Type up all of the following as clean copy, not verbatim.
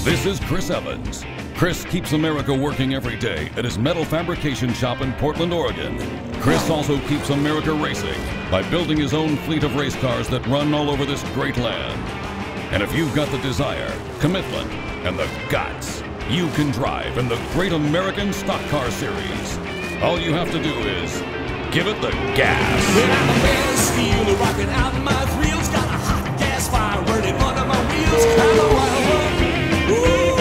This is Chris Evans. Chris keeps America working every day at his metal fabrication shop in Portland, Oregon. Chris also keeps America racing by building his own fleet of race cars that run all over this great land. And if you've got the desire, commitment, and the guts, you can drive in the Great American Stock Car Series. All you have to do is give it the gas. When I'm a man of steel, rocking out my thrills, got a hot gas fire burning under my wheels. I'm a wild one. Ooh,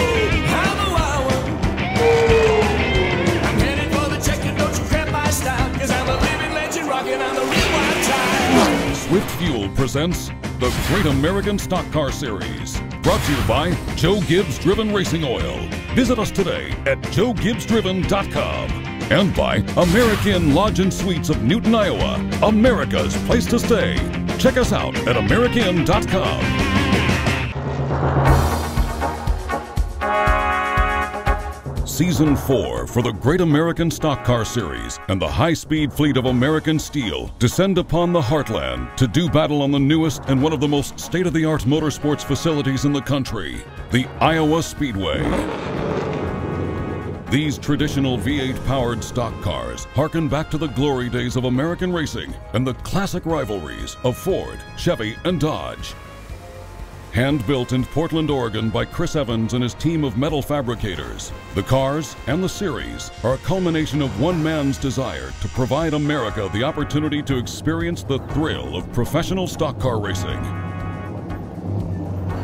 I'm a wild one. I'm headed for the check and don't you cramp my style, cause I'm a living legend rocking on the real wild time. Swift Fuel presents the Great American Stock Car Series. Brought to you by Joe Gibbs Driven Racing Oil. Visit us today at joegibbsdriven.com. And by American Lodge and Suites of Newton, Iowa, America's place to stay. Check us out at american.com. Season 4 for the Great American Stock Car Series and the high-speed fleet of American Steel descend upon the heartland to do battle on the newest and one of the most state-of-the-art motorsports facilities in the country, the Iowa Speedway. These traditional V8-powered stock cars harken back to the glory days of American racing and the classic rivalries of Ford, Chevy, and Dodge. Hand-built in Portland, Oregon by Chris Evans and his team of metal fabricators, the cars and the series are a culmination of one man's desire to provide America the opportunity to experience the thrill of professional stock car racing.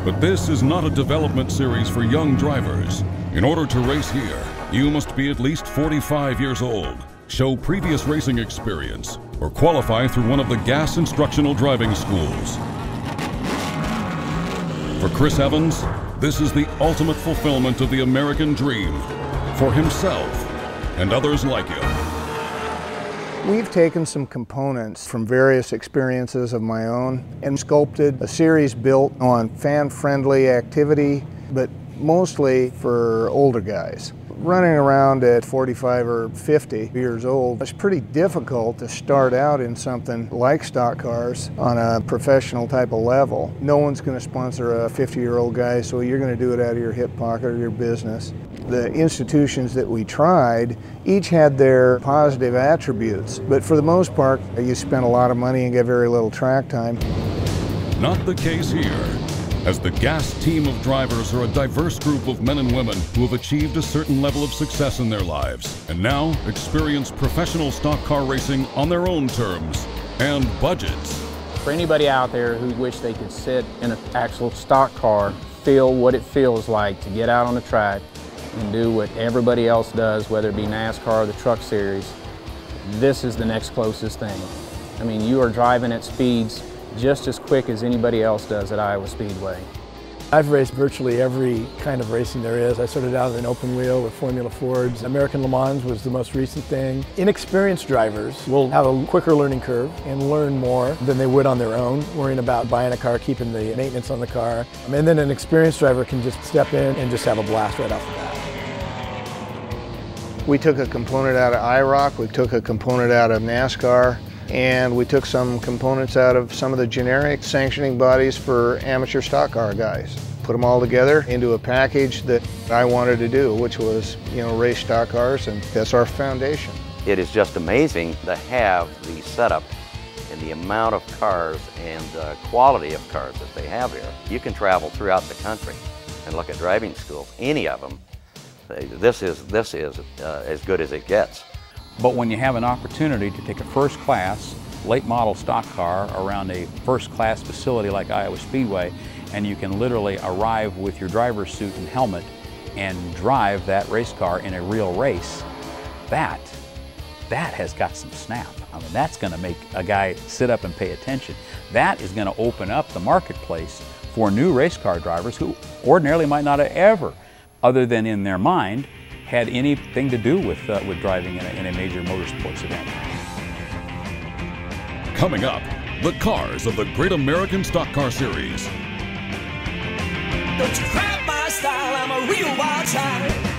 But this is not a development series for young drivers. In order to race here, you must be at least 45 years old, show previous racing experience, or qualify through one of the gas instructional driving schools. For Chris Evans, this is the ultimate fulfillment of the American dream for himself and others like him. We've taken some components from various experiences of my own and sculpted a series built on fan-friendly activity, but mostly for older guys. Running around at 45 or 50 years old, it's pretty difficult to start out in something like stock cars on a professional type of level. No one's going to sponsor a 50-year-old guy, so you're going to do it out of your hip pocket or your business. The institutions that we tried each had their positive attributes, but for the most part, you spend a lot of money and get very little track time. Not the case here, as the GAS team of drivers are a diverse group of men and women who have achieved a certain level of success in their lives and now experience professional stock car racing on their own terms and budgets. For anybody out there who wish they could sit in an actual stock car, feel what it feels like to get out on the track and do what everybody else does, whether it be NASCAR or the Truck Series, this is the next closest thing. I mean, you are driving at speeds just as quick as anybody else does at Iowa Speedway. I've raced virtually every kind of racing there is. I started out as an open wheel with Formula Fords. American Le Mans was the most recent thing. Inexperienced drivers will have a quicker learning curve and learn more than they would on their own, worrying about buying a car, keeping the maintenance on the car. And then an experienced driver can just step in and just have a blast right off the bat. We took a component out of IROC, we took a component out of NASCAR, and we took some components out of some of the generic sanctioning bodies for amateur stock car guys. Put them all together into a package that I wanted to do, which was, race stock cars, and that's our foundation. It is just amazing to have the setup and the amount of cars and the quality of cars that they have here. You can travel throughout the country and look at driving schools, any of them. This is as good as it gets. But when you have an opportunity to take a first-class, late-model stock car around a first-class facility like Iowa Speedway, and you can literally arrive with your driver's suit and helmet and drive that race car in a real race, that has got some snap. I mean, that's going to make a guy sit up and pay attention. That is going to open up the marketplace for new race car drivers who ordinarily might not have ever, other than in their mind, had anything to do with driving in a major motorsports event. Coming up, the cars of the Great American Stock Car Series. Don't you cramp my style, I'm a real wild child.